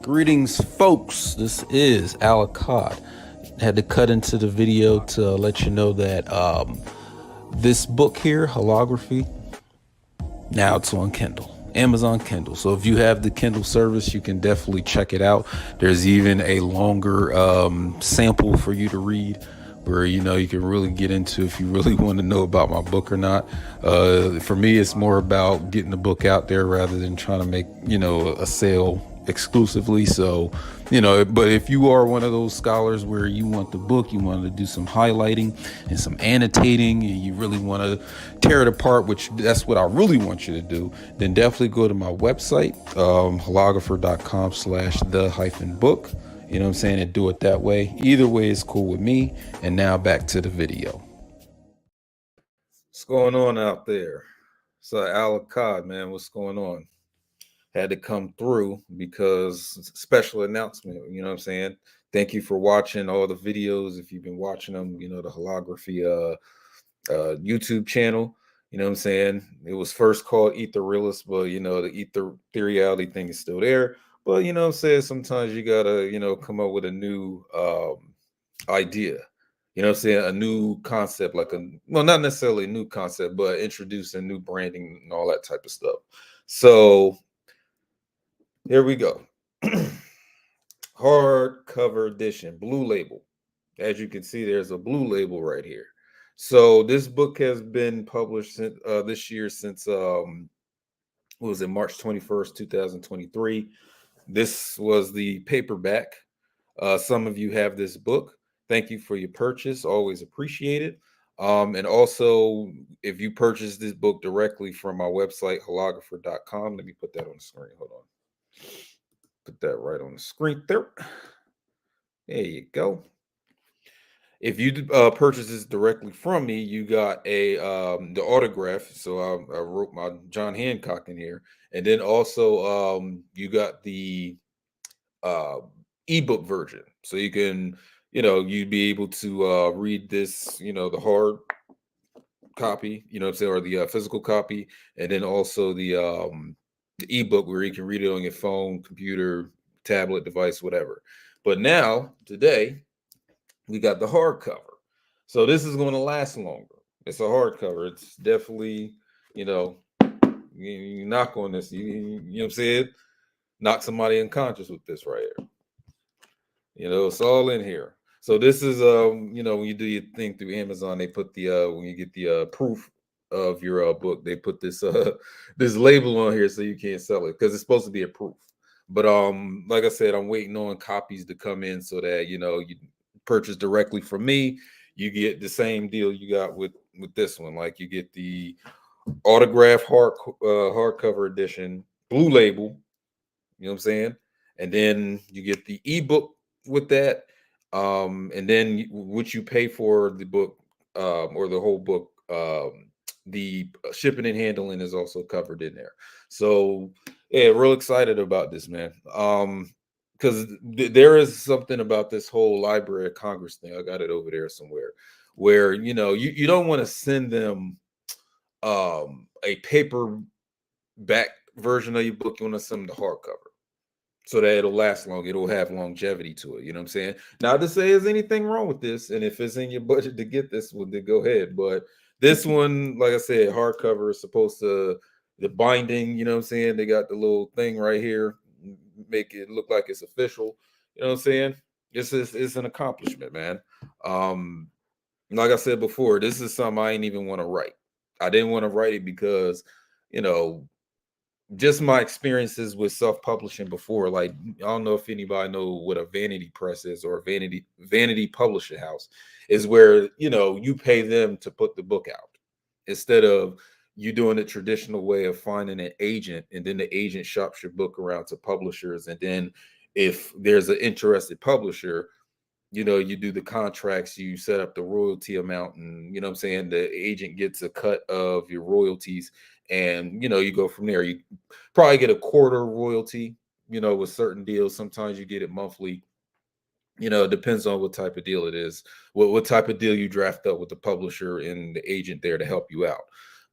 Greetings, folks. This is Al Achad. Had to cut into the video to let you know that this book here, Wholography, now it's on Kindle, Amazon Kindle. So if you have the Kindle service, you can definitely check it out. There's even a longer sample for you to read, where you can really get into if you really want to know about my book or not. For me, it's more about getting the book out there rather than trying to make a sale exclusively. So but if you are one of those scholars where you want the book, you want to do some highlighting and some annotating, and you really want to tear it apart, which that's what I really want you to do, then definitely go to my website, holographer.com/the-book. You know what I'm saying? And do it that way. Either way is cool with me. And now back to the video. What's going on out there? So Al Achad, man, what's going on? Had to come through because special announcement, you know what I'm saying? Thank you for watching all the videos. If you've been watching them, the Wholography YouTube channel, you know what I'm saying? It was first called Eat the Realist, but the Eat the Theorem thing is still there. But you know what I'm saying? Sometimes you gotta, come up with a new idea. You know what I'm saying? A new concept, not necessarily a new concept, but introducing new branding and all that type of stuff. So here we go. Hardcover edition, blue label. As you can see, there's a blue label right here. So this book has been published this year since what was it, March 21st, 2023. This was the paperback. Some of you have this book. Thank you for your purchase. Always appreciate it. And also, if you purchase this book directly from my website, holographer.com, let me put that on the screen. Hold on. Put that right on the screen there. There you go. If you purchase this directly from me, you got the autograph. So I wrote my John Hancock in here, and then also you got the ebook version, so you can you'd be able to read this, the hard copy, what I'm saying, or the physical copy, and then also the ebook where you can read it on your phone, computer, tablet, device, whatever. But now today we got the hardcover, so this is going to last longer. It's a hardcover. It's definitely, you knock on this, you know what I'm saying, knock somebody unconscious with this right here. It's all in here. So this is when you do your thing through Amazon, they put the when you get the proof of your book, they put this this label on here so you can't sell it because it's supposed to be a proof. But like I said, I'm waiting on copies to come in so that you purchase directly from me, you get the same deal you got with this one. Like you get the autograph hardcover edition, blue label, you know what I'm saying? And then you get the ebook with that. And then what you pay for the book or the whole book, the shipping and handling is also covered in there. So yeah, real excited about this, man. Because there is something about this whole Library of Congress thing. I got it over there somewhere, where you don't want to send them a paper back version of your book. You want to send them the hardcover so that it'll last long. It'll have longevity to it. You know what I'm saying? Not to say there's anything wrong with this, and if it's in your budget to get this one, then go ahead. But this one, like I said, hardcover is supposed to, the binding, you know what I'm saying? They got the little thing right here, make it look like it's official. You know what I'm saying? It's an accomplishment, man. Like I said before, this is something I ain't even want to write. I didn't want to write it because, just my experiences with self-publishing before. Like, I don't know if anybody know what a vanity press is or a vanity publishing house is, where you pay them to put the book out instead of you doing the traditional way of finding an agent, and then the agent shops your book around to publishers, and then if there's an interested publisher, you do the contracts, you set up the royalty amount, and you know what I'm saying, the agent gets a cut of your royalties, and you go from there. You probably get a quarter royalty, with certain deals. Sometimes you get it monthly. It depends on what type of deal it is, what type of deal you draft up with the publisher and the agent there to help you out.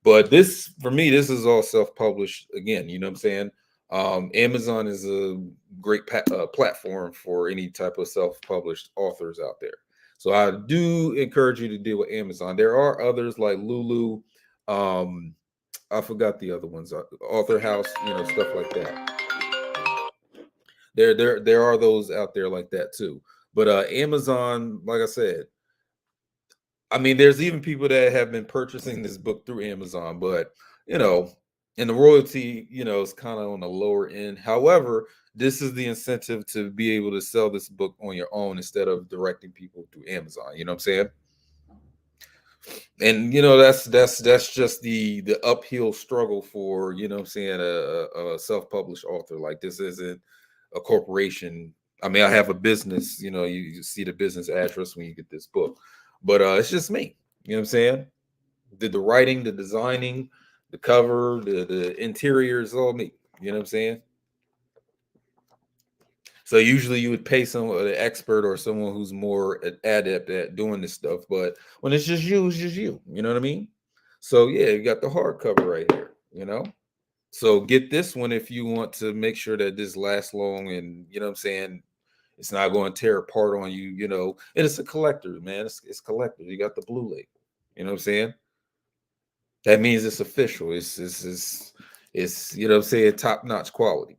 But this, for me, this is all self-published again, you know what I'm saying? Amazon is a great platform for any type of self-published authors out there. So I do encourage you to deal with Amazon. There are others like Lulu. I forgot the other ones. Author House, stuff like that. There are those out there like that too. But Amazon, like I said, I mean, there's even people that have been purchasing this book through Amazon, but you know, and the royalty, is kind of on the lower end. However, this is the incentive to be able to sell this book on your own instead of directing people through Amazon. You know what I'm saying? And that's just the uphill struggle for, what I'm saying, a self-published author. Like, this isn't a corporation. I mean, I have a business. You see the business address when you get this book, but it's just me. You know what I'm saying? Did the writing, the designing, the cover, the interior is all me. You know what I'm saying? So usually you would pay someone, an expert or someone who's more adept at doing this stuff. But when it's just you, it's just you. You know what I mean? So yeah, you got the hardcover right here. So get this one if you want to make sure that this lasts long, and you know what I'm saying, it's not going to tear apart on you. And it's a collector, man. It's collector. You got the blue label. You know what I'm saying? That means it's official. It's what I'm saying, top notch quality.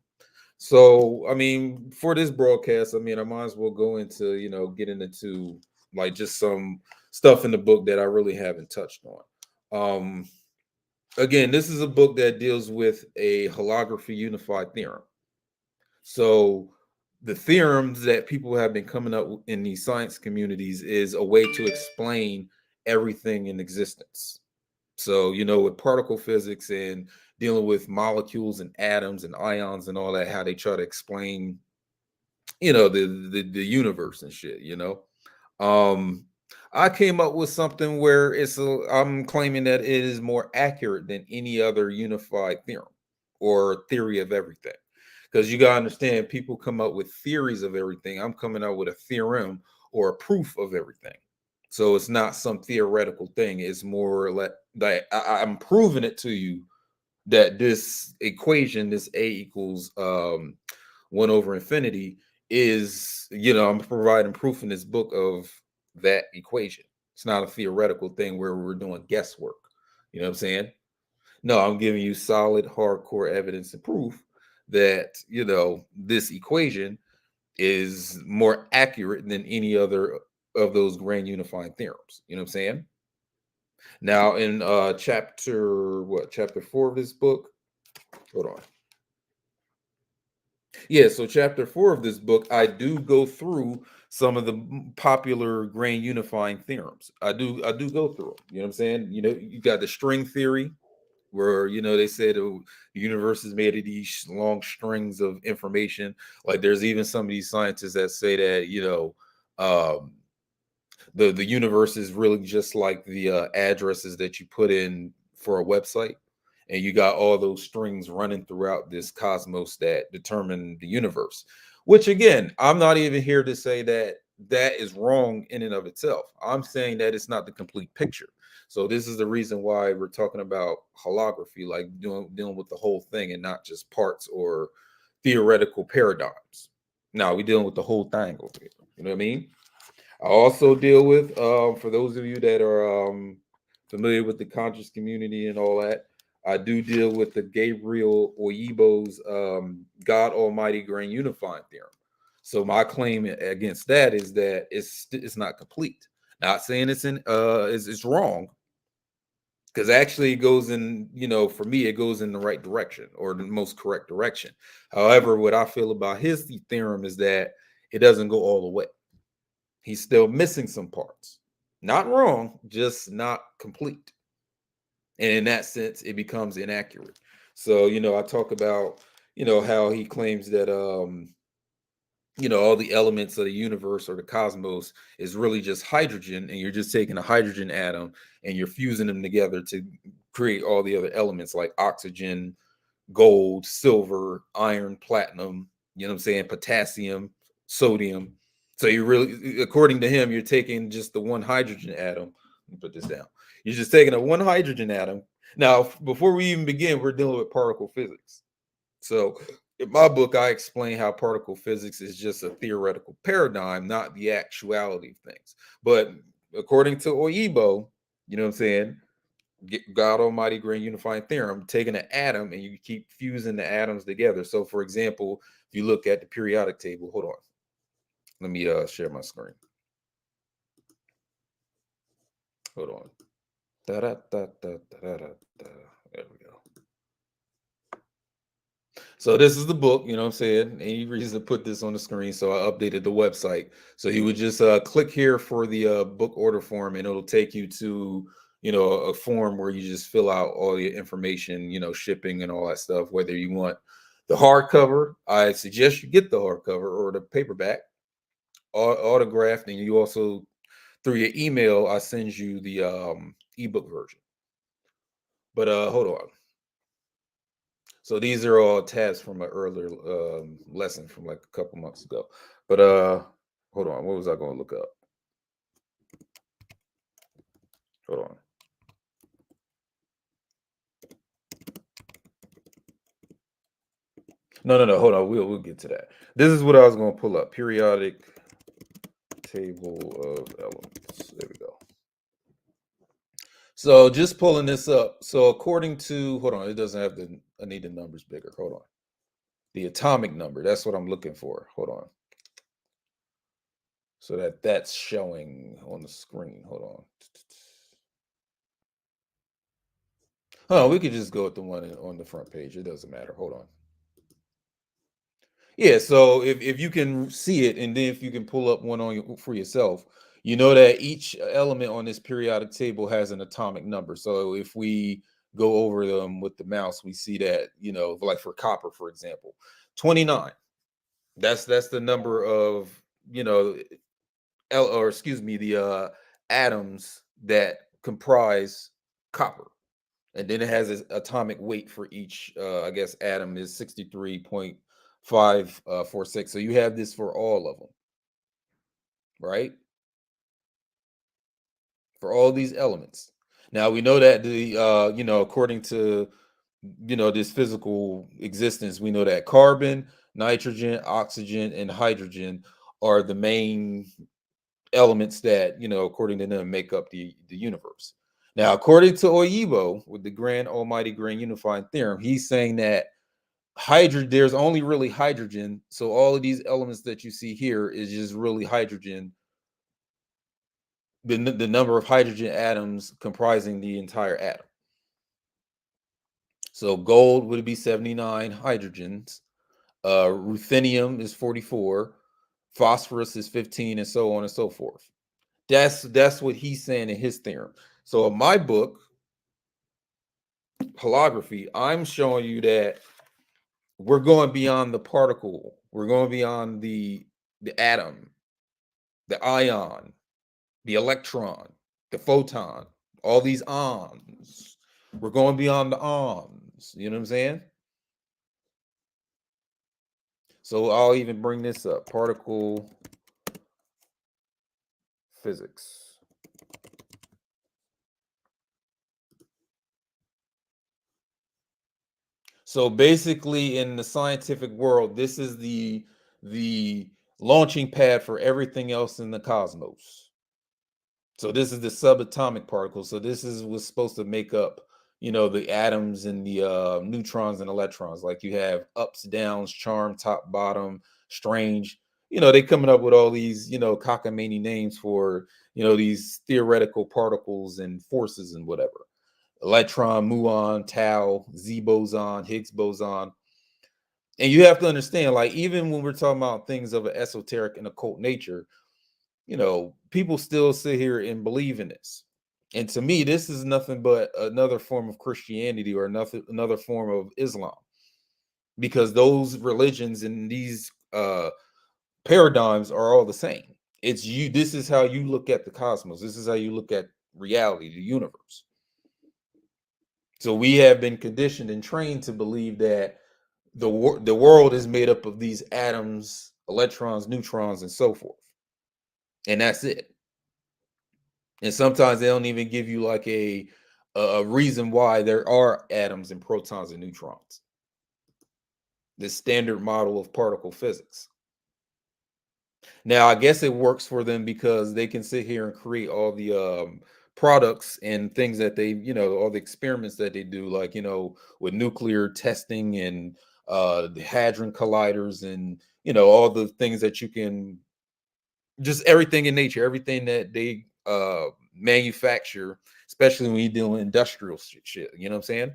So, I mean, for this broadcast, I mean, I might as well go into, getting into like just some stuff in the book that I really haven't touched on. Again, this is a book that deals with a holography unified theorem. So, the theorems that people have been coming up with in these science communities is a way to explain everything in existence. So, with particle physics and dealing with molecules and atoms and ions and all that, how they try to explain, the universe and shit. Um, I came up with something where I'm claiming that it is more accurate than any other unified theorem or theory of everything. Because you gotta understand, people come up with theories of everything. I'm coming out with a theorem or a proof of everything. So it's not some theoretical thing. It's more like I'm proving it to you that this equation, this A equals 1/infinity, is, I'm providing proof in this book of that equation. It's not a theoretical thing where we're doing guesswork. You know what I'm saying? No, I'm giving you solid, hardcore evidence and proof that, this equation is more accurate than any other of those grand unifying theorems. You know what I'm saying? Now, in chapter 4 of this book, hold on. Yeah, so chapter 4 of this book, I do go through some of the popular grand unifying theorems. I do go through them. You know what I'm saying? You got the string theory, where they said the universe is made of these long strings of information. Like, there's even some of these scientists that say that um, the universe is really just like the addresses that you put in for a website, and you got all those strings running throughout this cosmos that determine the universe. Which, again, I'm not even here to say that that is wrong in and of itself. I'm saying that it's not the complete picture. So this is the reason why we're talking about holography, like dealing with the whole thing and not just parts or theoretical paradigms. Now we're dealing with the whole thing over here. You know what I mean? I also deal with, for those of you that are familiar with the conscious community and all that, I do deal with the Gabriel Oyibo's God Almighty Grand Unifying Theorem. So my claim against that is that it's not complete. Not saying it's wrong, because actually it goes in, for me, it goes in the right direction, or the most correct direction. However, what I feel about his theorem is that it doesn't go all the way. He's still missing some parts. Not wrong, just not complete. And in that sense, it becomes inaccurate. So, I talk about, how he claims that all the elements of the universe or the cosmos is really just hydrogen, and you're just taking a hydrogen atom and you're fusing them together to create all the other elements like oxygen, gold, silver, iron, platinum, you know what I'm saying, potassium, sodium. So you really, according to him, you're taking just the one hydrogen atom. Let me put this down. You're just taking a one hydrogen atom. Now, before we even begin, we're dealing with particle physics. So In my book, I explain how particle physics is just a theoretical paradigm, not the actuality of things. But according to Oyibo, you know what I'm saying? God Almighty Grand Unifying Theorem, taking an atom and you keep fusing the atoms together. So, for example, if you look at the periodic table, hold on, let me share my screen. Hold on. Da, da, da, da, da, da, da. There we go. So this is the book, you know what I'm saying? Any reason to put this on the screen. So I updated the website. So you would just click here for the book order form and it'll take you to, a form where you just fill out all your information, shipping and all that stuff, whether you want the hardcover. I suggest you get the hardcover or the paperback autographed. And you also, through your email, I send you the ebook version. But hold on. So these are all tabs from an earlier lesson from like a couple months ago. But hold on, what was I going to look up? Hold on. No. Hold on. We'll get to that. This is what I was going to pull up. Periodic table of elements. There we go. So just pulling this up. So according to, hold on, it doesn't have the, I need the numbers bigger. Hold on. The atomic number. That's what I'm looking for. Hold on. So that's showing on the screen. Hold on. Oh, we could just go with the one on the front page. It doesn't matter. Hold on. Yeah, so if you can see it, and then if you can pull up one on for yourself, you know that each element on this periodic table has an atomic number. So if we go over them with the mouse, we see that, like for copper, for example, 29. That's the number of, or excuse me, the atoms that comprise copper. And then it has its atomic weight for each, I guess, atom is 63.546. So you have this for all of them, right? For all these elements. Now we know that according to, this physical existence, we know that carbon, nitrogen, oxygen, and hydrogen are the main elements that, according to them, make up the universe. Now, according to Oyibo, with the Grand Almighty Grand Unifying Theorem, he's saying that there's only really hydrogen. So all of these elements that you see here is just really hydrogen. The number of hydrogen atoms comprising the entire atom. So gold would be 79 hydrogens. Ruthenium is 44. Phosphorus is 15, and so on and so forth. That's what he's saying in his theorem. So in my book, Holography, I'm showing you that we're going beyond the particle. We're going beyond the atom, the ion, the electron, the photon, all these ons. We're going beyond the ons. You know what I'm saying? So I'll even bring this up. Particle physics. So basically in the scientific world, this is the launching pad for everything else in the cosmos. So this is the subatomic particle. So this is what's supposed to make up, the atoms and the neutrons and electrons. Like you have ups, downs, charm, top, bottom, strange. They coming up with all these, cockamamie names for, these theoretical particles and forces and whatever. Electron, muon, tau, Z boson, Higgs boson. And you have to understand, like, even when we're talking about things of an esoteric and occult nature, people still sit here and believe in this. And to me, this is nothing but another form of Christianity or another form of Islam, because those religions and these paradigms are all the same. It's you. This is how you look at the cosmos. This is how you look at reality, the universe. So we have been conditioned and trained to believe that the world is made up of these atoms, electrons, neutrons, and so forth, and that's it. And sometimes they don't even give you like a reason why there are atoms and protons and neutrons. this standard model of particle physics. Now, I guess it works for them because they can sit here and create all the products and things that they, all the experiments that they do, like, with nuclear testing and the hadron colliders and, all the things that you can, just everything in nature, everything that they manufacture, especially when you deal with industrial shit. You know what I'm saying?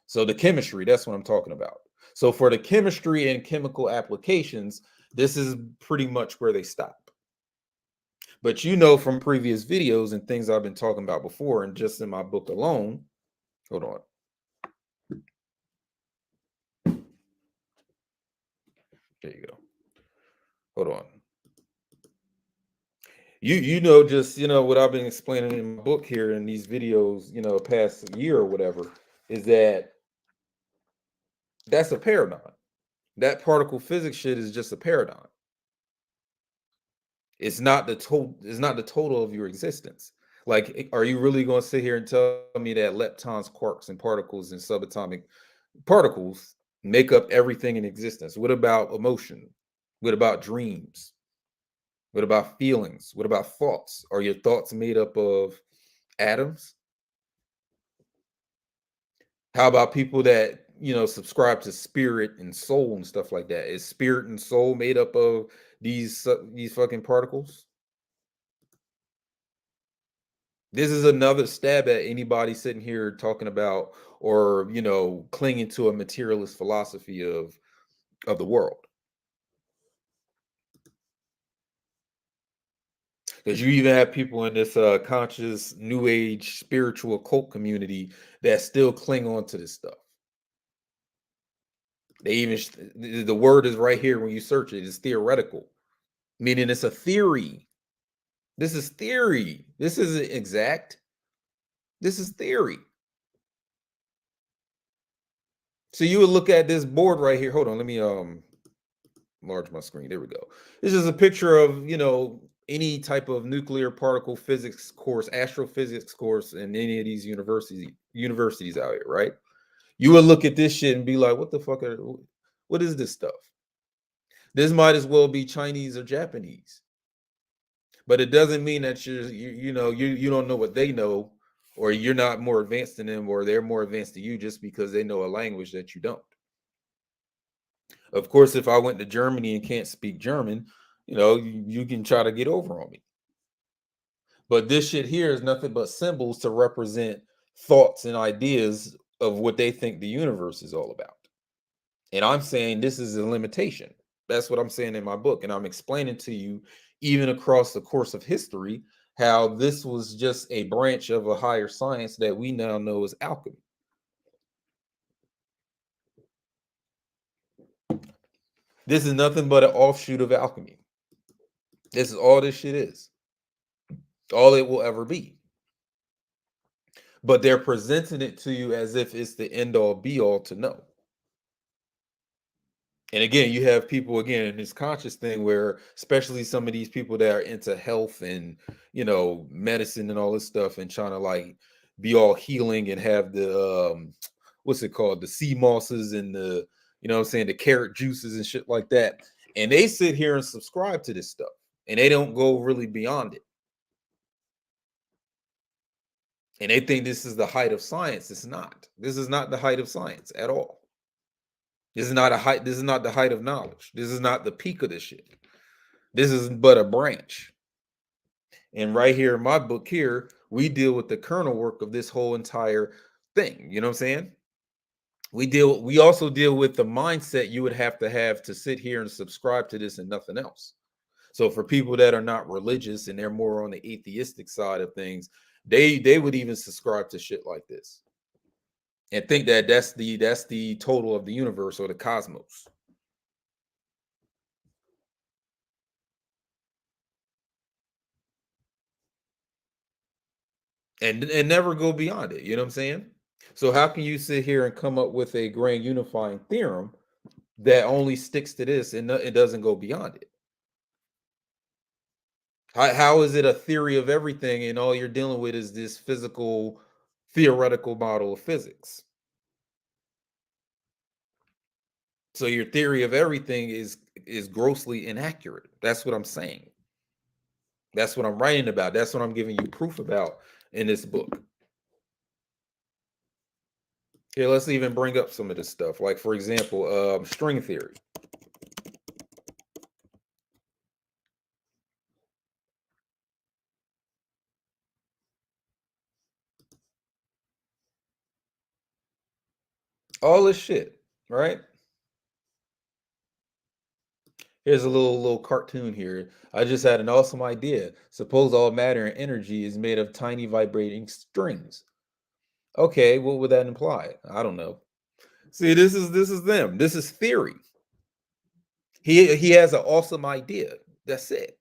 So the chemistry, that's what I'm talking about. So for the chemistry and chemical applications, this is pretty much where they stop. But from previous videos and things I've been talking about before, and just in my book alone, hold on. There you go. Hold on. Just what I've been explaining in my book here in these videos, past year or whatever, is that that's a paradigm. That particle physics shit is just a paradigm. It's not the total. It's not the total of your existence. Like, are you really going to sit here and tell me that leptons, quarks, and particles and subatomic particles make up everything in existence? What about emotion? What about dreams? What about feelings? What about thoughts? Are your thoughts made up of atoms? How about people that subscribe to spirit and soul and stuff like that? Is spirit and soul made up of these fucking particles? This is another stab at anybody sitting here talking about or clinging to a materialist philosophy of the world. Because you even have people in this conscious new age spiritual cult community that still cling on to this stuff. They even the word is right here when you search it. It's theoretical, meaning it's a theory. This is theory. This isn't exact. This is theory. So you would look at this board right here. Hold on, let me enlarge my screen. There we go. This is a picture of any type of nuclear particle physics course, astrophysics course in any of these universities out here, right? You would look at this shit and be like, what the fuck what is this stuff? This might as well be Chinese or Japanese. But it doesn't mean that you don't know what they know, or you're not more advanced than them, or they're more advanced than you just because they know a language that you don't. Of course, if I went to Germany and can't speak German, you can try to get over on me. But this shit here is nothing but symbols to represent thoughts and ideas of what they think the universe is all about. And I'm saying this is a limitation. That's what I'm saying in my book. And I'm explaining to you, even across the course of history, how this was just a branch of a higher science that we now know as alchemy. This is nothing but an offshoot of alchemy. This is all this shit is. All it will ever be. But they're presenting it to you as if it's the end all be all to know. And again, you have people again in this conscious thing where, especially some of these people that are into health and medicine and all this stuff, and trying to like be all healing and have the what's it called, the sea mosses and the what I'm saying, the carrot juices and shit like that, and they sit here and subscribe to this stuff, and they don't go really beyond it, and they think this is the height of science. It's not. This is not the height of science at all. This is not a height. This is not the height of knowledge. This is not the peak of this shit. This is but a branch. And right here in my book here, we deal with the kernel work of this whole entire thing. You know what I'm saying? We also deal with the mindset you would have to sit here and subscribe to this and nothing else. So for people that are not religious and they're more on the atheistic side of things, they would even subscribe to shit like this and think that that's the total of the universe or the cosmos. And never go beyond it. You know what I'm saying? So how can you sit here and come up with a grand unifying theorem that only sticks to this and it doesn't go beyond it? How is it a theory of everything and all you're dealing with is this physical theoretical model of physics? So your theory of everything is grossly inaccurate. That's what I'm saying. That's what I'm writing about. That's what I'm giving you proof about in this book. Here, let's even bring up some of this stuff. Like, for example, string theory. All this shit, right? Here's a little cartoon here. I just had an awesome idea. Suppose all matter and energy is made of tiny vibrating strings. Okay, what would that imply? I don't know. See, this is them. This is theory. He has an awesome idea. That's it.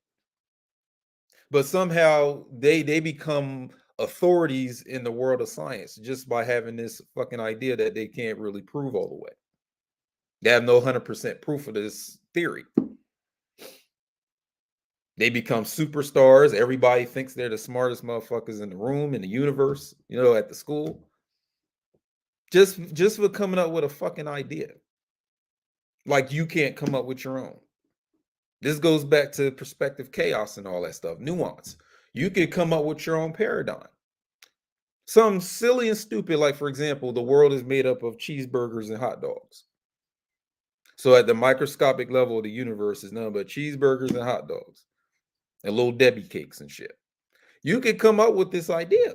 But somehow they become authorities in the world of science just by having this fucking idea that they can't really prove all the way. They have no 100% proof of this theory. They become superstars. Everybody thinks they're the smartest motherfuckers in the room, in the universe, at the school. Just for coming up with a fucking idea. Like you can't come up with your own. This goes back to perspective chaos and all that stuff, nuance. You could come up with your own paradigm. Some silly and stupid, like for example, the world is made up of cheeseburgers and hot dogs. So at the microscopic level of the universe is nothing but cheeseburgers and hot dogs and little Debbie cakes and shit. You could come up with this idea.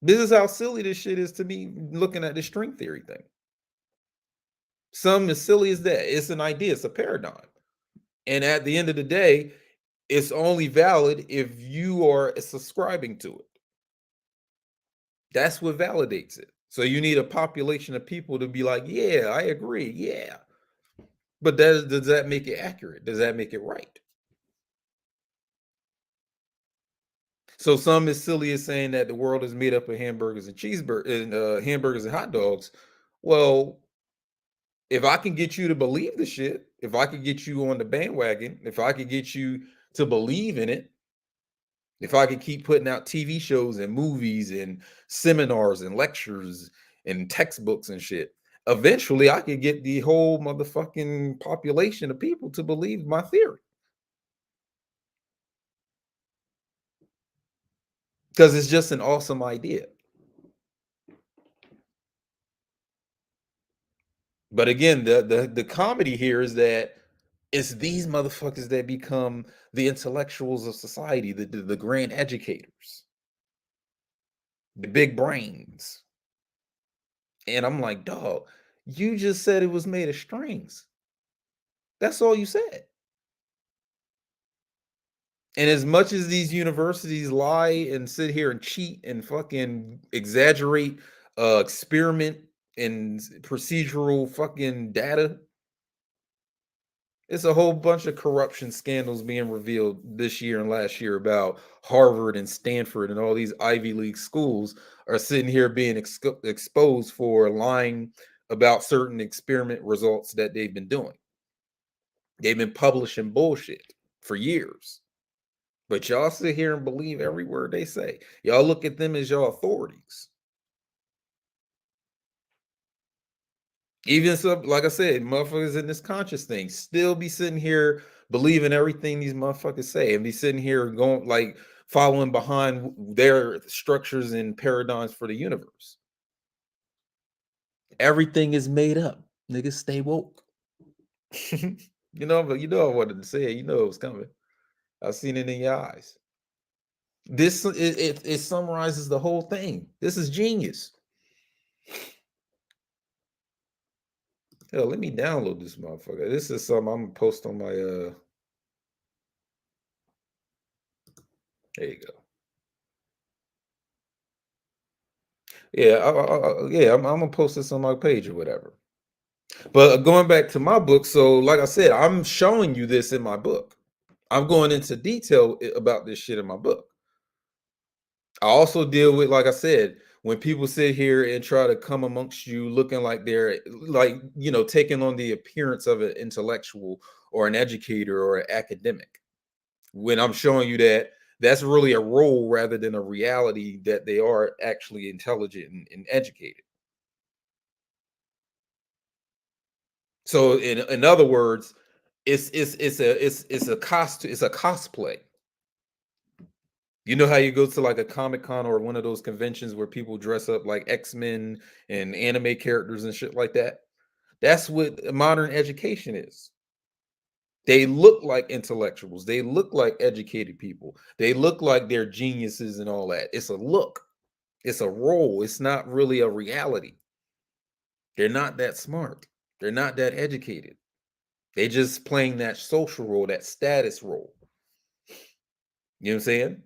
This is how silly this shit is to me looking at the string theory thing. Something as silly as that. It's an idea, it's a paradigm. And at the end of the day, it's only valid if you are subscribing to it. That's what validates it. So you need a population of people to be like, yeah, I agree. Yeah. But does that make it accurate? Does that make it right? So some as silly as saying that the world is made up of hamburgers and cheeseburgers and hamburgers and hot dogs. Well, if I can get you to believe the shit, if I could get you on the bandwagon, if I could get you to believe in it, if I could keep putting out TV shows and movies and seminars and lectures and textbooks and shit, eventually I could get the whole motherfucking population of people to believe my theory. Because it's just an awesome idea. But again, the comedy here is that it's these motherfuckers that become the intellectuals of society, the grand educators, the big brains. And I'm like, dog, you just said it was made of strings. That's all you said. And as much as these universities lie and sit here and cheat and fucking exaggerate experiment and procedural fucking data, it's a whole bunch of corruption scandals being revealed this year and last year about Harvard and Stanford and all these Ivy League schools are sitting here being exposed for lying about certain experiment results that they've been doing. They've been publishing bullshit for years. But y'all sit here and believe every word they say. Y'all look at them as your authorities. Even so, like I said, motherfuckers in this conscious thing still be sitting here believing everything these motherfuckers say and be sitting here going like following behind their structures and paradigms for the universe. Everything is made up. Niggas stay woke. But I wanted to say it. You know it was coming. I've seen it in your eyes. This it summarizes the whole thing. This is genius. Hell, let me download this motherfucker. This is something I'm gonna post on my there you go. Yeah, I'm gonna post this on my page or whatever. But going back to my book, so like I said, I'm showing you this in my book. I'm going into detail about this shit in my book. I also deal with, like I said, when people sit here and try to come amongst you looking like they're like, taking on the appearance of an intellectual or an educator or an academic. When I'm showing you that that's really a role rather than a reality that they are actually intelligent and educated. So in other words, it's a costume, it's a cosplay. You know how you go to like a Comic Con or one of those conventions where people dress up like X-Men and anime characters and shit like that? That's what modern education is. They look like intellectuals. They look like educated people. They look like they're geniuses and all that. It's a look. It's a role. It's not really a reality. They're not that smart. They're not that educated. They just playing that social role, that status role. You know what I'm saying?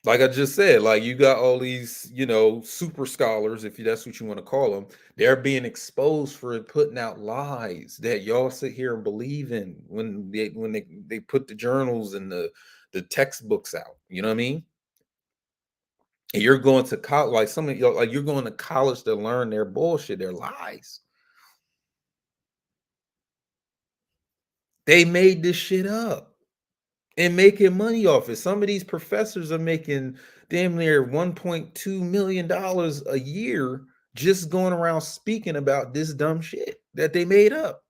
Like I just said, like you got all these, super scholars, if that's what you want to call them. They're being exposed for putting out lies that y'all sit here and believe in when they put the journals and the textbooks out. You know what I mean? And you're going to college, like some of y'all, like you're going to college to learn their bullshit, their lies. They made this shit up and making money off it. Some of these professors are making damn near $1.2 million a year just going around speaking about this dumb shit that they made up.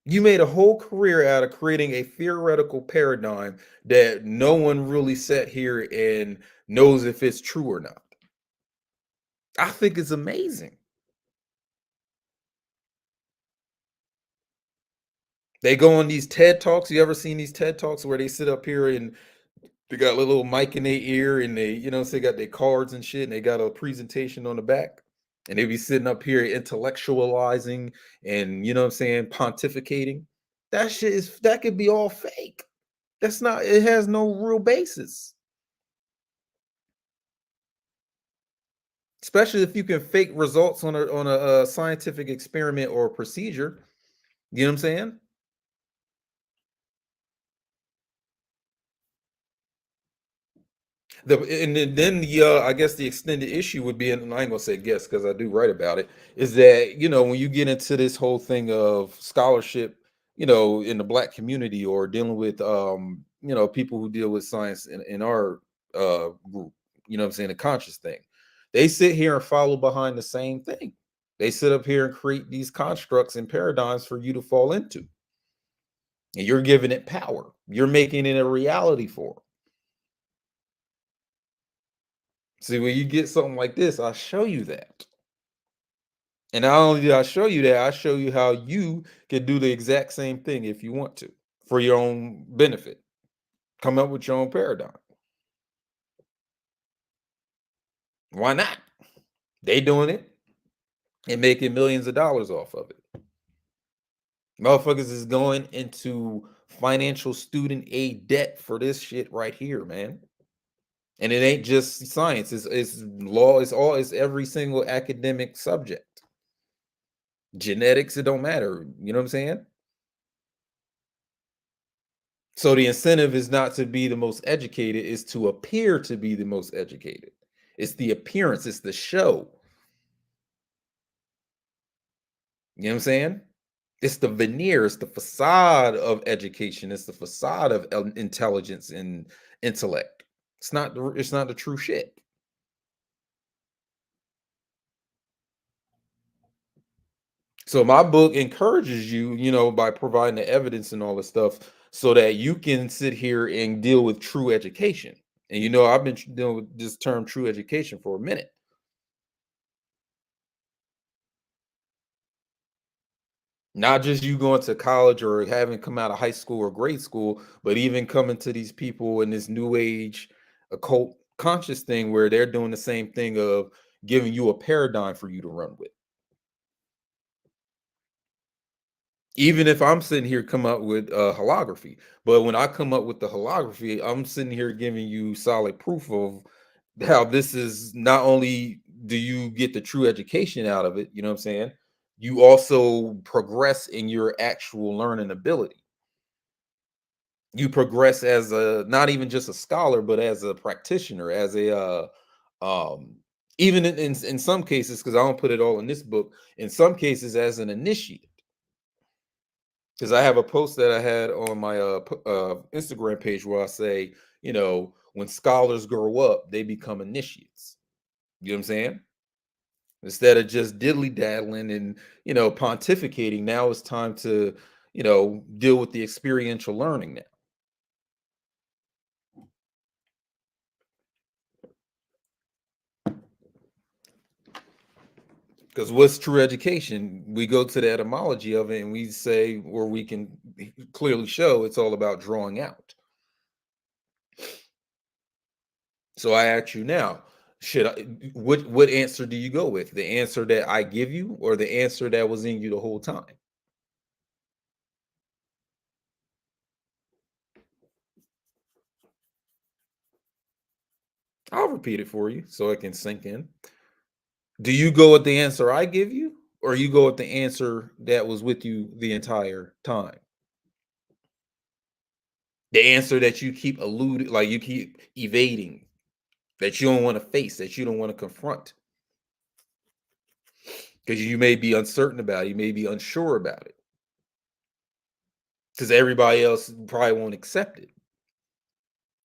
You made a whole career out of creating a theoretical paradigm that no one really sat here and knows if it's true or not. I think it's amazing. They go on these TED Talks. You ever seen these TED Talks where they sit up here and they got a little mic in their ear and they got their cards and shit and they got a presentation on the back and they be sitting up here intellectualizing and what I'm saying, pontificating. That could be all fake. That's not, it has no real basis. Especially if you can fake results on a scientific experiment or procedure. You know what I'm saying? And then I guess the extended issue would be, and I ain't gonna say guess because I do write about it, is that when you get into this whole thing of scholarship, in the black community or dealing with people who deal with science in our group, what I'm saying, the conscious thing, they sit here and follow behind the same thing. They sit up here and create these constructs and paradigms for you to fall into, and you're giving it power. You're making it a reality for 'em. See, when you get something like this, I show you that. And not only do I show you that, I show you how you can do the exact same thing if you want to for your own benefit. Come up with your own paradigm. Why not? They doing it and making millions of dollars off of it. Motherfuckers is going into financial student aid debt for this shit right here, man. And it ain't just science, it's law, it's every single academic subject. Genetics, it don't matter. You know what I'm saying? So the incentive is not to be the most educated, it's to appear to be the most educated. It's the appearance, it's the show. You know what I'm saying? It's the veneer, it's the facade of education, it's the facade of intelligence and intellect. It's not the true shit. So my book encourages you, by providing the evidence and all this stuff so that you can sit here and deal with true education. And I've been dealing with this term true education for a minute. Not just you going to college or having come out of high school or grade school, but even coming to these people in this new age occult conscious thing where they're doing the same thing of giving you a paradigm for you to run with. Even if I'm sitting here come up with holography, but when I come up with the holography, I'm sitting here giving you solid proof of how this is not only do you get the true education out of it, you know what I'm saying? You also progress in your actual learning ability. You progress as a not even just a scholar, but as a practitioner, as a um even in some cases, because I don't put it all in this book, in some cases as an initiate. Because I have a post that I had on my Instagram page where I say, when scholars grow up, they become initiates. You know what I'm saying? Instead of just diddly daddling and pontificating, now it's time to deal with the experiential learning now. Because what's true education? We go to the etymology of it and we say, or we can clearly show it's all about drawing out. So I ask you now, what answer do you go with? The answer that I give you or the answer that was in you the whole time? I'll repeat it for you so it can sink in. Do you go with the answer I give you, or you go with the answer that was with you the entire time? The answer that you keep alluding, like you keep evading, that you don't want to face, that you don't want to confront, because you may be uncertain about it, you may be unsure about it, because everybody else probably won't accept it.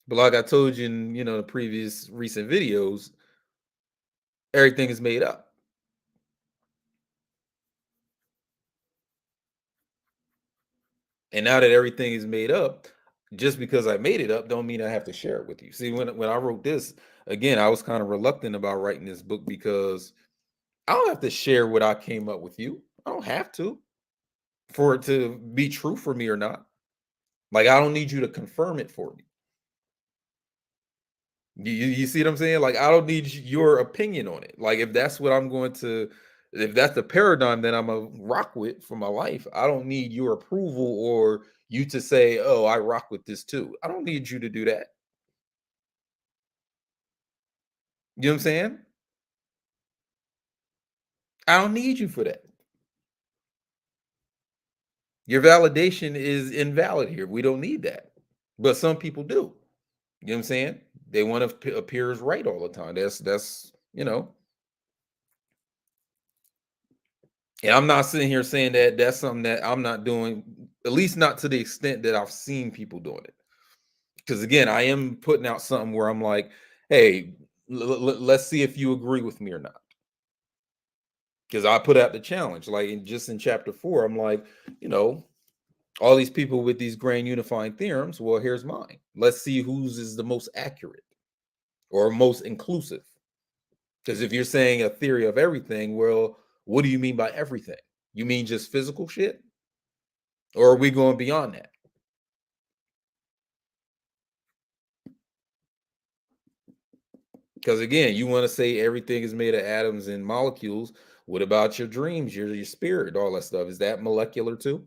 But like I told you in the previous recent videos, everything is made up. And now that everything is made up, just because I made it up don't mean I have to share it with you. See, when I wrote this, again, I was kind of reluctant about writing this book because I don't have to share what I came up with you. I don't have to for it to be true for me or not. Like I don't need you to confirm it for me. You see what I'm saying? Like I don't need your opinion on it. Like if that's what I'm going to, if that's the paradigm that I'm a rock with for my life, I don't need your approval or you to say, "Oh, I rock with this too." I don't need you to do that. You know what I'm saying? I don't need you for that. Your validation is invalid here. We don't need that. But some people do. You know what I'm saying? They want to appear as right all the time. That's. And I'm not sitting here saying that that's something that I'm not doing, at least not to the extent that I've seen people doing it. Because again, I am putting out something where I'm like, hey, let's see if you agree with me or not. Because I put out the challenge, like just in chapter 4, I'm like, you know, all these people with these grand unifying theorems. Well, here's mine. Let's see whose is the most accurate or most inclusive. Because if you're saying a theory of everything, well, what do you mean by everything? You mean just physical shit? Or are we going beyond that? Because again, you want to say everything is made of atoms and molecules. What about your dreams, your spirit, all that stuff? Is that molecular too?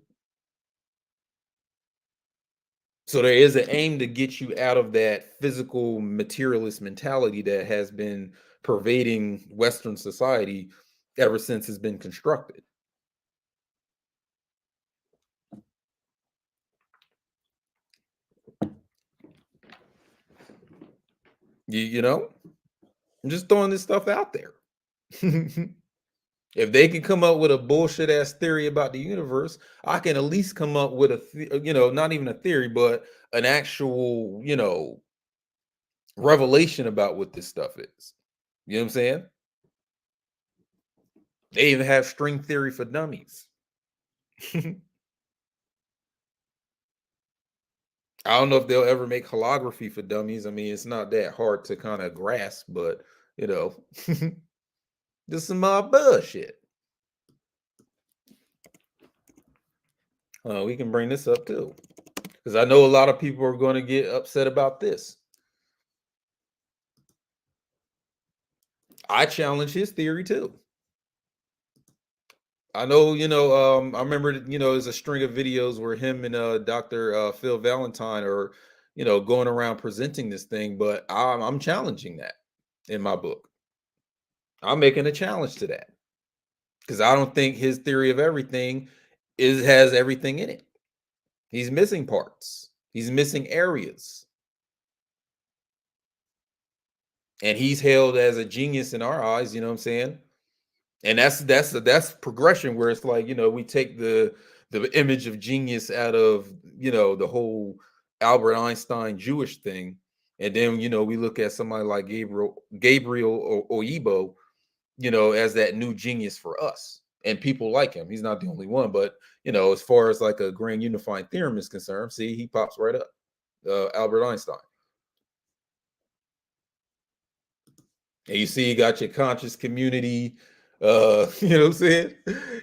So there is an aim to get you out of that physical materialist mentality that has been pervading Western society ever since it's been constructed. You know, I'm just throwing this stuff out there. If they can come up with a bullshit ass theory about the universe, I can at least come up with not even a theory, but an actual, revelation about what this stuff is. You know what I'm saying? They even have string theory for dummies. I don't know if they'll ever make holography for dummies. I mean, it's not that hard to kind of grasp, but you know, this is some bullshit. We can bring this up too, because I know a lot of people are going to get upset about this. I challenge his theory too. I know, I remember, there's a string of videos where him and Dr. Phil Valentine are, going around presenting this thing, but I'm challenging that in my book. I'm making a challenge to that because I don't think his theory of everything has everything in it. He's missing parts. He's missing areas. And he's hailed as a genius in our eyes, you know what I'm saying? And that's progression where it's like, we take the the image of genius out of, the whole Albert Einstein Jewish thing. And then, we look at somebody like Gabriel Oyibo, as that new genius for us. And people like him. He's not the only one, but as far as like a grand unified theorem is concerned, see, he pops right up. Albert Einstein. And you see, you got your conscious community, you know what I'm saying?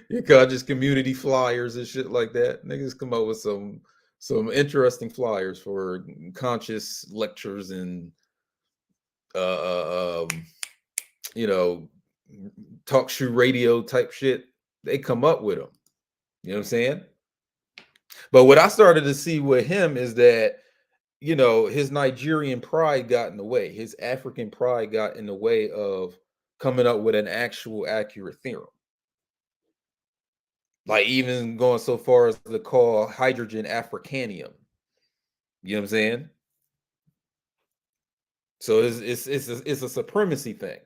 Your conscious community flyers and shit like that. Niggas come up with some interesting flyers for conscious lectures and uh, uh, um, you know, talk shoe radio type shit. They come up with them. You know what I'm saying? But what I started to see with him is that, his Nigerian pride got in the way. His African pride got in the way of coming up with an actual accurate theorem. Like even going so far as to call hydrogen Africanium. You know what I'm saying? So it's a supremacy thing.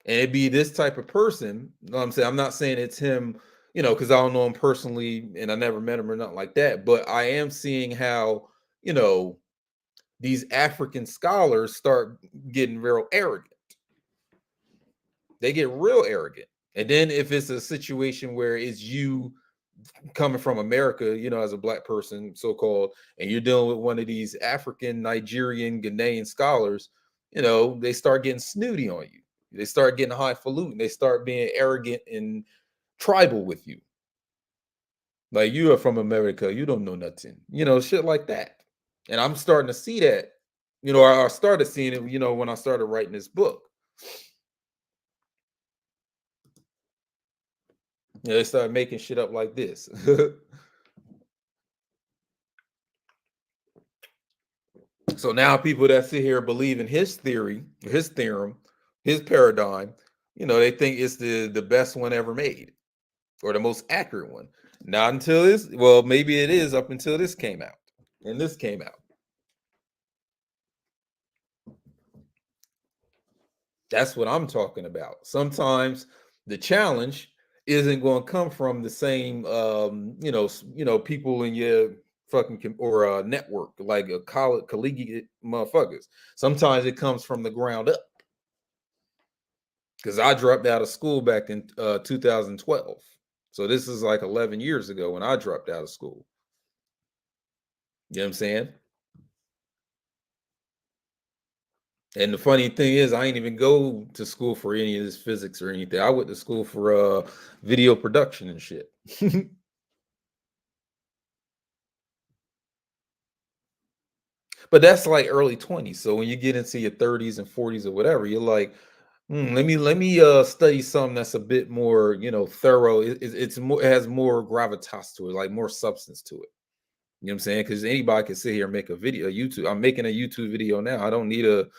And it'd be this type of person. You know what I'm saying? I'm not saying it's him, because I don't know him personally and I never met him or nothing like that. But I am seeing how, these African scholars start getting real arrogant. They get real arrogant. And then if it's a situation where it's you coming from America, as a black person, so-called, and you're dealing with one of these African, Nigerian, Ghanaian scholars, they start getting snooty on you. They start getting highfalutin. They start being arrogant and tribal with you. Like, you are from America, you don't know nothing, shit like that. And I'm starting to see that, I started seeing it, when I started writing this book. They started making shit up like this. So now people that sit here believe in his theory, his theorem, his paradigm, they think it's the best one ever made or the most accurate one. Not until this, well, maybe it is up until this came out. And this came out. That's what I'm talking about. Sometimes the challenge isn't going to come from the same people in your fucking or a network like a collegiate motherfuckers. Sometimes it comes from the ground up. Because I dropped out of school back in 2012. So this is like 11 years ago when I dropped out of school. You know what I'm saying? And the funny thing is, I ain't even go to school for any of this physics or anything. I went to school for video production and shit. But that's like early 20s. So when you get into your 30s and 40s or whatever, you're like, let me study something that's a bit more, thorough. It's more, it has more gravitas to it, like more substance to it. You know what I'm saying? Because anybody can sit here and make a video, YouTube. I'm making a YouTube video now. I don't need a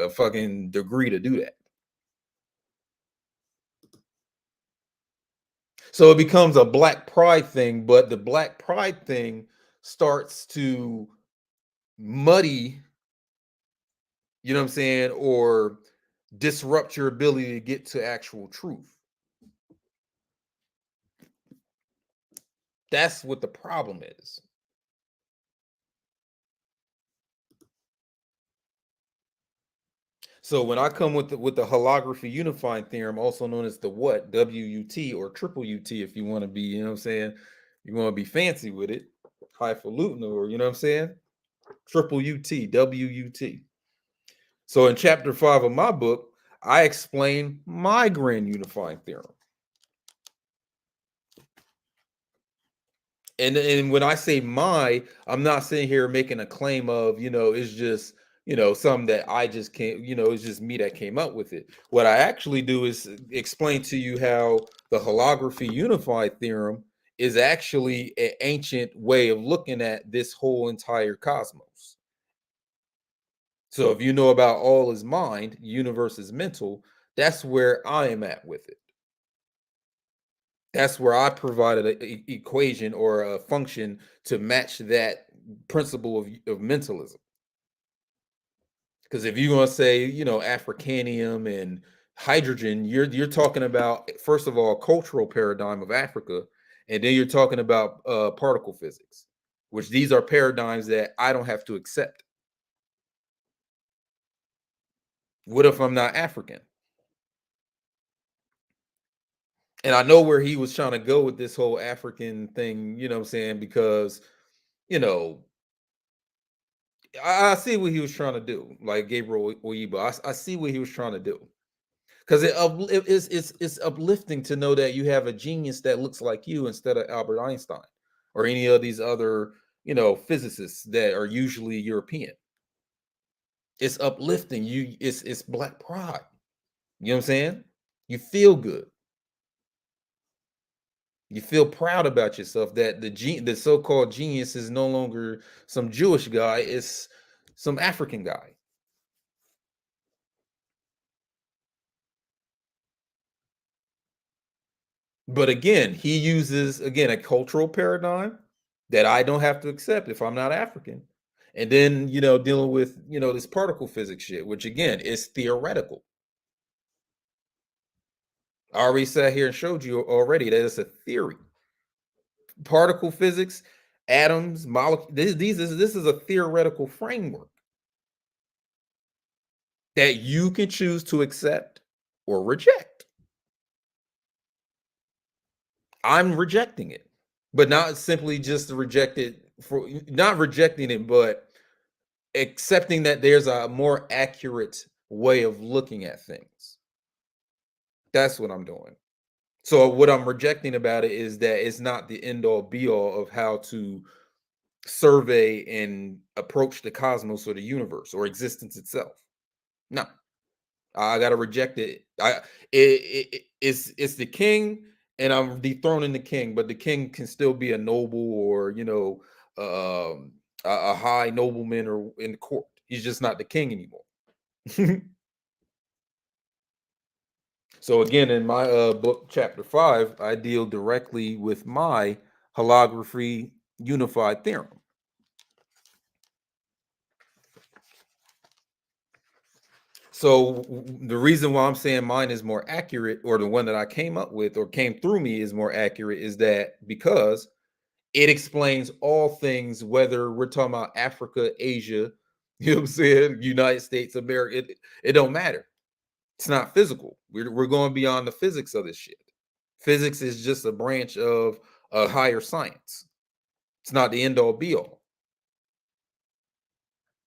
fucking degree to do that. So it becomes a black pride thing, but the black pride thing starts to muddy, you know what I'm saying, or disrupt your ability to get to actual truth. That's what the problem is. So when I come with the holography unified theorem, also known as the what, WUT or triple UT, if you want to be, you know what I'm saying, you want to be fancy with it, highfalutin, or you know what I'm saying, triple UT, WUT. So in chapter 5 of my book, I explain my grand unifying theorem. And when I say my, I'm not sitting here making a claim of, it's just, something that I just can't, it's just me that came up with it. What I actually do is explain to you how the holography unified theorem is actually an ancient way of looking at this whole entire cosmos. So if you know about all is mind, universe is mental, that's where I am at with it. That's where I provided an equation or a function to match that principle of mentalism. Because if you're going to say, Africanium and hydrogen, you're talking about, first of all, cultural paradigm of Africa, And then you're talking about particle physics, which these are paradigms that I don't have to accept. What if I'm not African? And I know where he was trying to go with this whole African thing, you know what I'm saying? Because, you know, I see what he was trying to do, like Gabriel Oyibo. I see what he was trying to do. Because it's uplifting to know that you have a genius that looks like you instead of Albert Einstein or any of these other, you know, physicists that are usually European. It's uplifting. It's black pride. You know what I'm saying? You feel good. You feel proud about yourself that the so-called genius is no longer some Jewish guy, it's some African guy. But again, he uses again a cultural paradigm that I don't have to accept if I'm not African. And then, you know, dealing with, you know, this particle physics shit, which again is theoretical. I already sat here and showed you already that it's a theory. Particle physics, atoms, molecules, this is a theoretical framework that you can choose to accept or reject. I'm rejecting it, but not simply just to reject it for not rejecting it, but accepting that there's a more accurate way of looking at things. That's what I'm doing. So what I'm rejecting about it is that it's not the end all be all of how to survey and approach the cosmos or the universe or existence itself. No, I gotta reject it. It's the king, and I'm dethroning the king, but the king can still be a noble or you know a high nobleman or in the court. He's just not the king anymore. So again, in my book, chapter 5, I deal directly with my holography unified theorem. So the reason why I'm saying mine is more accurate, or the one that I came up with or came through me is more accurate, is that because it explains all things, whether we're talking about Africa, Asia, you know what I'm saying, United States, America, it don't matter. It's not physical. We're going beyond the physics of this shit. Physics is just a branch of a higher science. It's not the end all be all.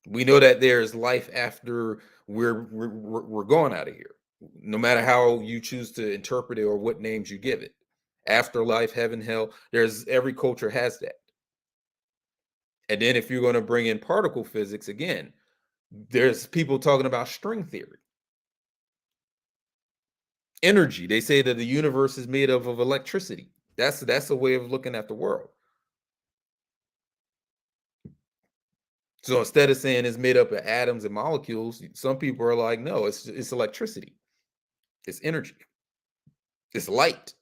We know that there's life after we're going out of here, no matter how you choose to interpret it or what names you give it. Afterlife, heaven, hell. There's every culture has that. And then if you're going to bring in particle physics again, there's people talking about string theory, energy. They say that the universe is made of electricity. That's a way of looking at the world. So instead of saying it's made up of atoms and molecules, some people are like, no, it's electricity, it's energy, it's light.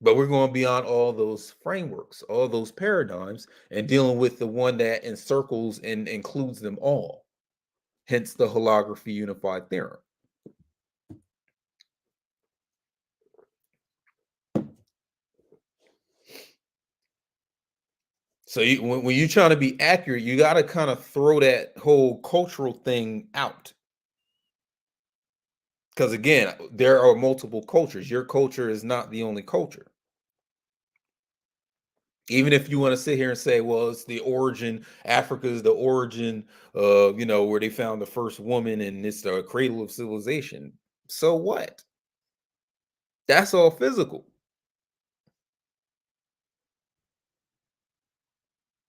But we're going beyond all those frameworks, all those paradigms, and dealing with the one that encircles and includes them all. Hence the holography unified theorem. So when you're trying to be accurate, you got to kind of throw that whole cultural thing out. Because again, there are multiple cultures. Your culture is not the only culture. Even if you want to sit here and say, well, it's the origin, Africa is the origin, you know, where they found the first woman and it's the cradle of civilization. So what? That's all physical.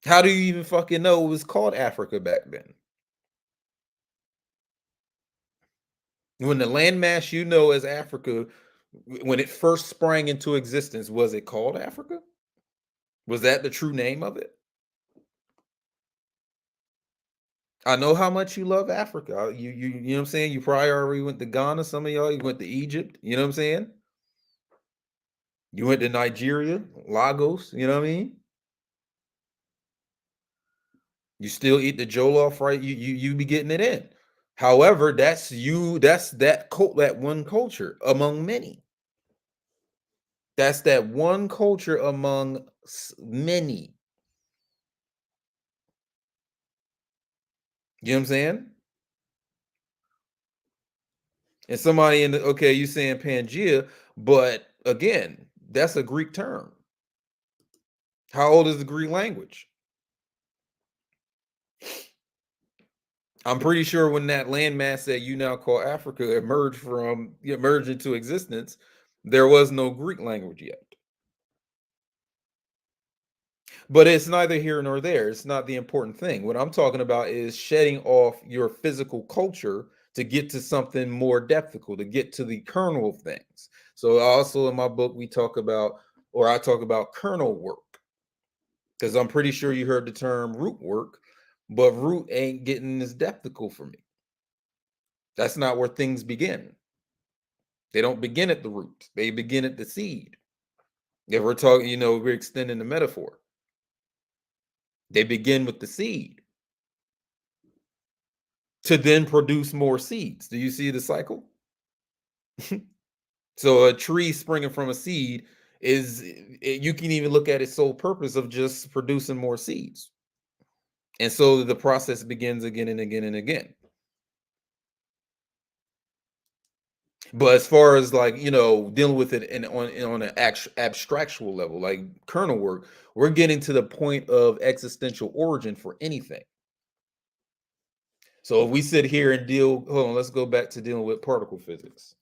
How do you even fucking know it was called Africa back then? When the landmass you know as Africa, when it first sprang into existence, was it called Africa? Was that the true name of it? I know how much you love Africa. You know what I'm saying? You probably already went to Ghana. Some of y'all, you went to Egypt. You know what I'm saying? You went to Nigeria, Lagos. You know what I mean? You still eat the jollof, right? You be getting it in. However, that's you. That's that one culture among many. That's that one culture among many. You know what I'm saying? And somebody in the okay, you saying Pangea, but again, that's a Greek term. How old is the Greek language? I'm pretty sure when that landmass that you now call Africa emerged into existence, there was no Greek language yet. But it's neither here nor there. It's not the important thing. What I'm talking about is shedding off your physical culture to get to something more depthical, to get to the kernel of things. So also in my book, I talk about kernel work, because I'm pretty sure you heard the term root work, but root ain't getting as depthical for me. That's not where things begin. They don't begin at the root. They begin at the seed. If we're talking, we're extending the metaphor. They begin with the seed to then produce more seeds. Do you see the cycle? So a tree springing from a seed you can even look at its sole purpose of just producing more seeds. And so the process begins again and again and again. But as far as like, dealing with it on an abstractual level, like kernel work, we're getting to the point of existential origin for anything. So if we sit here and hold on, let's go back to dealing with particle physics.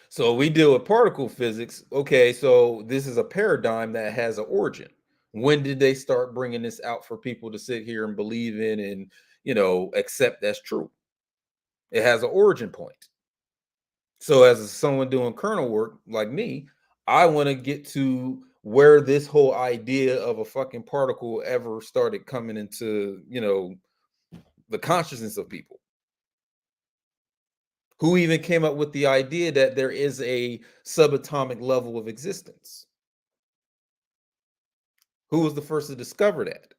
So we deal with particle physics. Okay, so this is a paradigm that has an origin. When did they start bringing this out for people to sit here and believe in and, accept that's true? It has an origin point. So as someone doing kernel work like me, I want to get to where this whole idea of a fucking particle ever started coming into, the consciousness of people. Who even came up with the idea that there is a subatomic level of existence? Who was the first to discover that?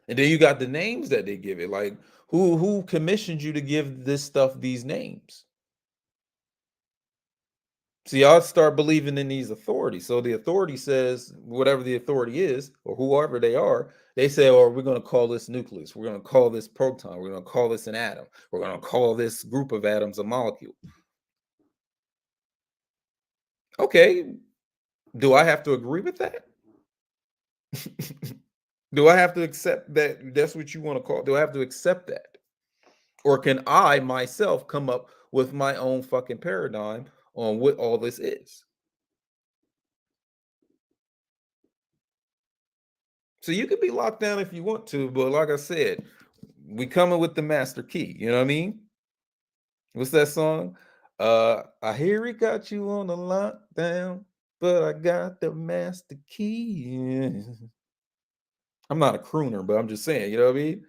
And then you got the names that they give it. Like who commissioned you to give this stuff these names? See, y'all start believing in these authorities. So the authority says, whatever the authority is, or whoever they are, they say, oh, we're going to call this nucleus. We're going to call this proton. We're going to call this an atom. We're going to call this group of atoms a molecule. Okay. Do I have to agree with that? Do I have to accept that that's what you want to call? Do I have to accept that? Or can I myself come up with my own fucking paradigm on what all this is? So you can be locked down if you want to, but like I said, we coming with the master key. You know what I mean? What's that song? I hear he got you on the lockdown, but I got the master key. I'm not a crooner, but I'm just saying, you know what I mean?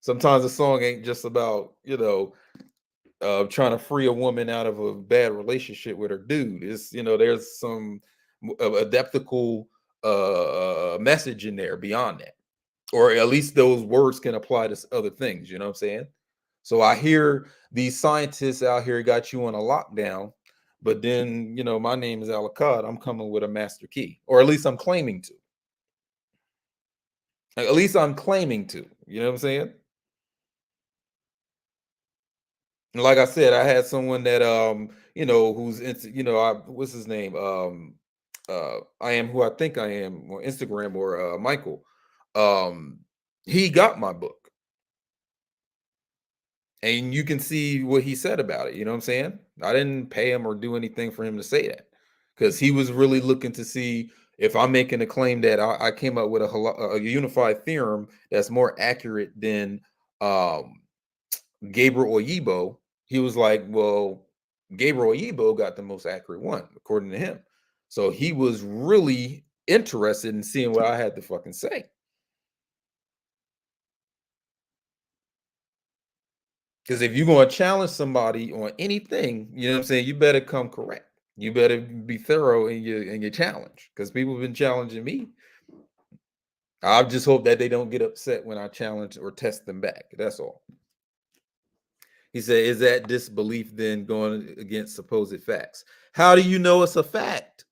Sometimes a song ain't just about, trying to free a woman out of a bad relationship with her dude. It's, there's some adeptical message in there beyond that, or at least those words can apply to other things. You know what I'm saying? So I hear these scientists out here got you on a lockdown, but then, my name is Al Achad. I'm coming with a master key, or at least I'm claiming to. At least I'm claiming to. You know what I'm saying? And like I said, I had someone that who's into, what's his name? I am who I think I am on Instagram, or Michael. Um he got my book. And you can see what he said about it. You know what I'm saying? I didn't pay him or do anything for him to say that, because he was really looking to see if I'm making a claim that I came up with a unified theorem that's more accurate than um, Gabriel Oyibo. He was like, well, Gabriel Oyibo got the most accurate one, according to him. So he was really interested in seeing what I had to fucking say. Because if you're going to challenge somebody on anything, you know what I'm saying, you better come correct. You better be thorough in your challenge, because people have been challenging me. I just hope that they don't get upset when I challenge or test them back. That's all. He said, is that disbelief then going against supposed facts? How do you know it's a fact?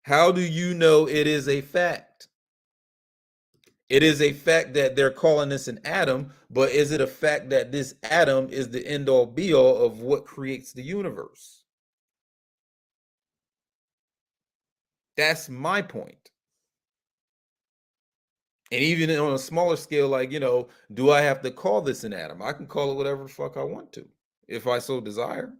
How do you know it is a fact? It is a fact that they're calling this an atom, but is it a fact that this atom is the end all be all of what creates the universe? That's my point. And even on a smaller scale, like, do I have to call this an atom? I can call it whatever the fuck I want to, if I so desire.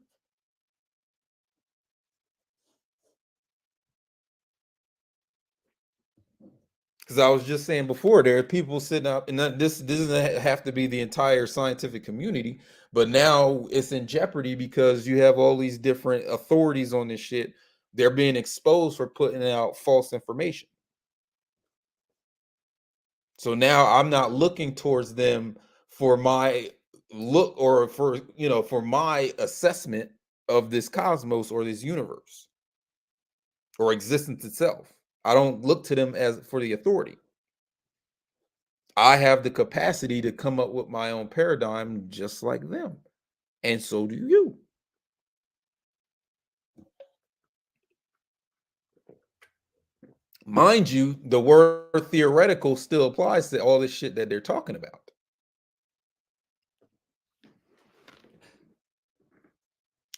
Because I was just saying before, there are people sitting up, and this doesn't have to be the entire scientific community, but now it's in jeopardy because you have all these different authorities on this shit. They're being exposed for putting out false information. So now I'm not looking towards them for my look or for my assessment of this cosmos or this universe or existence itself. I don't look to them as for the authority. I have the capacity to come up with my own paradigm just like them. And so do you. Mind you, the word theoretical still applies to all this shit that they're talking about.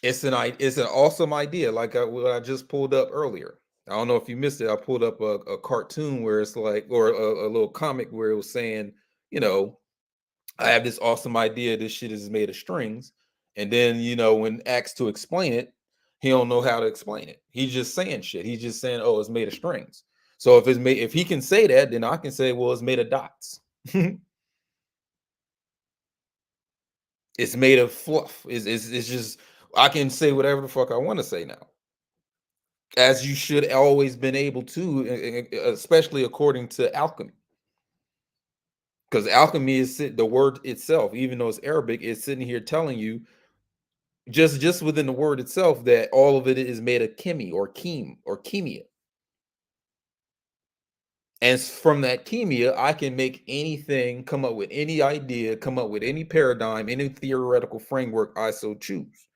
It's an awesome idea, like what I just pulled up earlier. I don't know if you missed it. I pulled up a cartoon where it's like, or a little comic where it was saying, you know, I have this awesome idea. This shit is made of strings, and then when asked to explain it, he don't know how to explain it. He's just saying shit. He's just saying, "Oh, it's made of strings." So if he can say that, then I can say, "Well, it's made of dots." It's made of fluff. It's just I can say whatever the fuck I want to say now, as you should always been able to, especially according to alchemy. Because alchemy the word itself, even though it's Arabic, is sitting here telling you just within the word itself that all of it is made of chemi or chem or chemia. And from that chemia, I can make anything, come up with any idea, come up with any paradigm, any theoretical framework I so choose.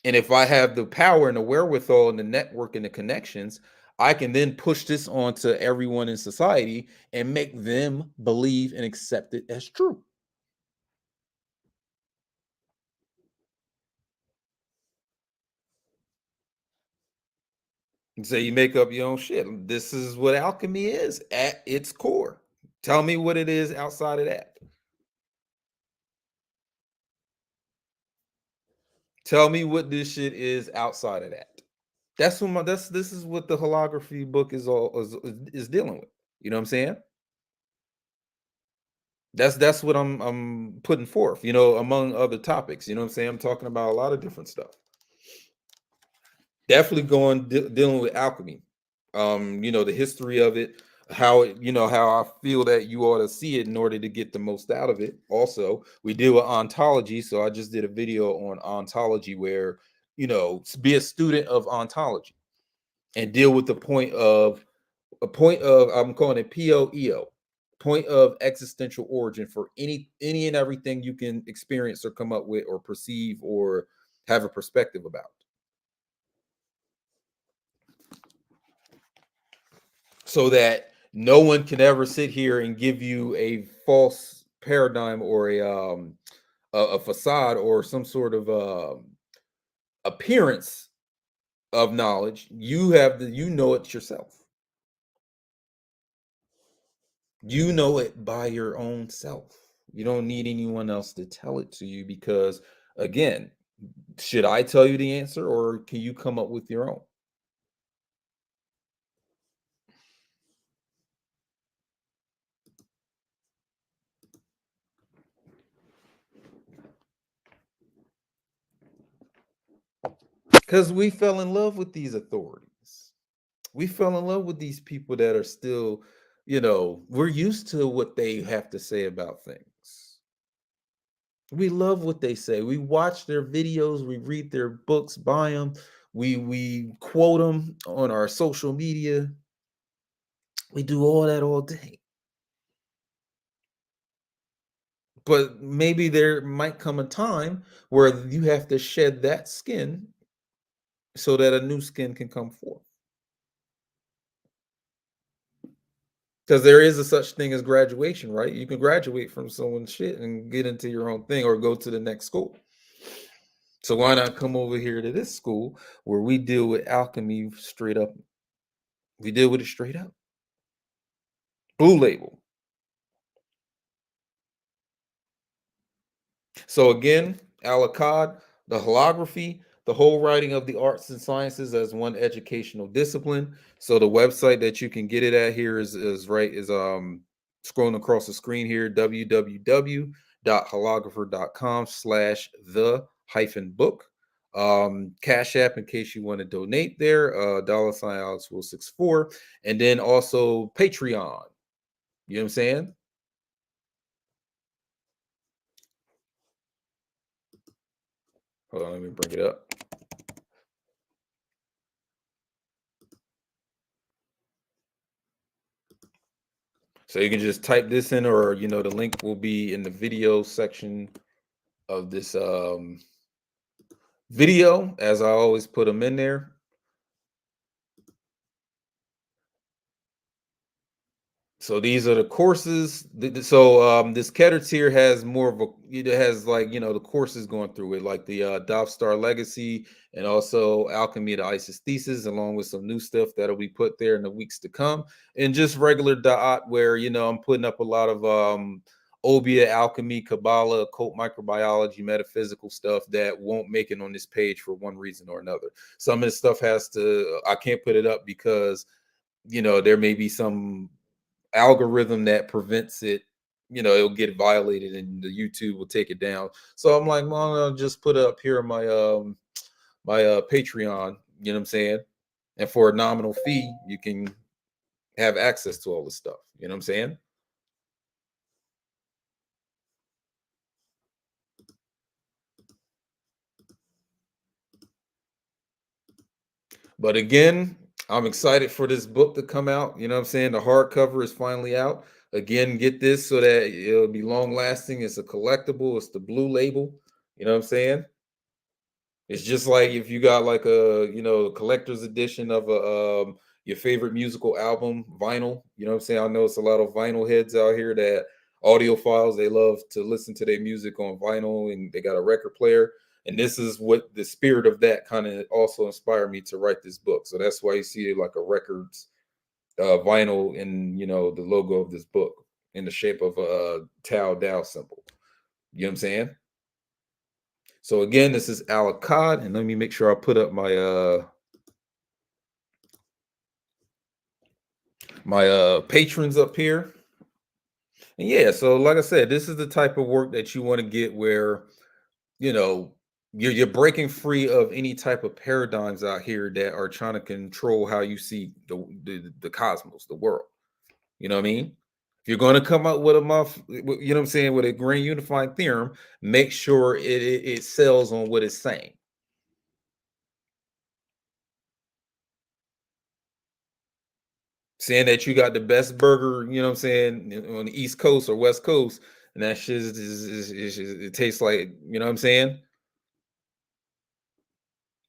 And if I have the power and the wherewithal and the network and the connections, I can then push this on to everyone in society and make them believe and accept it as true. And so you make up your own shit. This is what alchemy is at its core. Tell me what it is outside of that. Tell me what this shit is outside of that. This is what the holography book is dealing with. You know what I'm saying? That's what I'm putting forth, among other topics. You know what I'm saying? I'm talking about a lot of different stuff. Definitely dealing with alchemy. The history of it, how how I feel that you ought to see it in order to get the most out of it. Also, we deal with ontology. So I just did a video on ontology where, be a student of ontology and deal with the point of I'm calling it POEO, point of existential origin for any and everything you can experience or come up with or perceive or have a perspective about. So that no one can ever sit here and give you a false paradigm or a facade or some sort of appearance of knowledge. You know it yourself. You know it by your own self. You don't need anyone else to tell it to you because, again, should I tell you the answer or can you come up with your own? Because we fell in love with these authorities. We fell in love with these people that are still, we're used to what they have to say about things. We love what they say. We watch their videos, we read their books, buy them, we quote them on our social media. We do all that all day. But maybe there might come a time where you have to shed that skin so that a new skin can come forth. Because there is a such thing as graduation, right? You can graduate from someone's shit and get into your own thing or go to the next school. So why not come over here to this school where we deal with alchemy straight up? We deal with it straight up. Blue label. So again, Al Achad, the holography, the whole writing of the arts and sciences as one educational discipline. So the website that you can get it at here is right is scrolling across the screen here, www.holographer.com/the-book. Cash App in case you want to donate there, $ Alex Will 64, and then also Patreon. You know what I'm saying? Hold on, let me bring it up. So you can just type this in, or the link will be in the video section of this video, as I always put them in there. So these are the courses. So this Keter tier has more of a, it has like the courses going through it, like the Dove Star Legacy and also Alchemy the Isis Thesis, along with some new stuff that'll be put there in the weeks to come, and just regular Da'at where I'm putting up a lot of Obia, alchemy, Kabbalah, occult microbiology, metaphysical stuff that won't make it on this page for one reason or another. Some of this stuff I can't put it up because there may be some algorithm that prevents it. It'll get violated and the YouTube will take it down. So I'm like, well, I'll just put it up here on my Patreon, you know what I'm saying? And for a nominal fee, you can have access to all this stuff. You know what I'm saying? But again, I'm excited for this book to come out. You know what I'm saying? The hardcover is finally out. Again, get this so that it'll be long lasting. It's a collectible, it's the blue label. You know what I'm saying? It's just like if you got like a collector's edition of your favorite musical album vinyl. You know what I'm saying? I know it's a lot of vinyl heads out here that audiophiles, they love to listen to their music on vinyl and they got a record player. And this is what the spirit of that kind of also inspired me to write this book. So that's why you see like a records vinyl in the logo of this book in the shape of a Tau Dao symbol. You know what I'm saying? So again, this is Al Achad, and let me make sure I put up my patrons up here. And yeah, so like I said, this is the type of work that you want to get where you know you're breaking free of any type of paradigms out here that are trying to control how you see the cosmos, the world. You know what I mean? If you're going to come up with you know what I'm saying, with a grand unified theorem, make sure it sells on what it's saying. Saying that you got the best burger, you know what I'm saying, on the East Coast or West Coast, and that shit it tastes like, you know what I'm saying?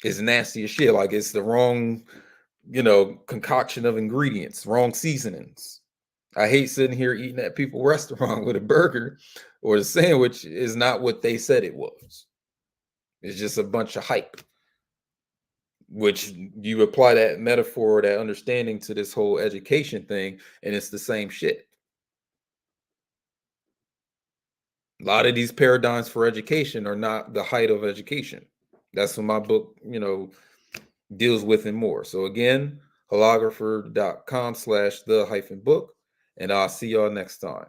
It's nasty as shit. Like it's the wrong, concoction of ingredients, wrong seasonings. I hate sitting here eating at people restaurant with a burger or a sandwich is not what they said it was. It's just a bunch of hype, which you apply that metaphor, that understanding to this whole education thing, and it's the same shit. A lot of these paradigms for education are not the height of education. That's what my book, deals with and more. So again, holographer.com/the-book, and I'll see y'all next time.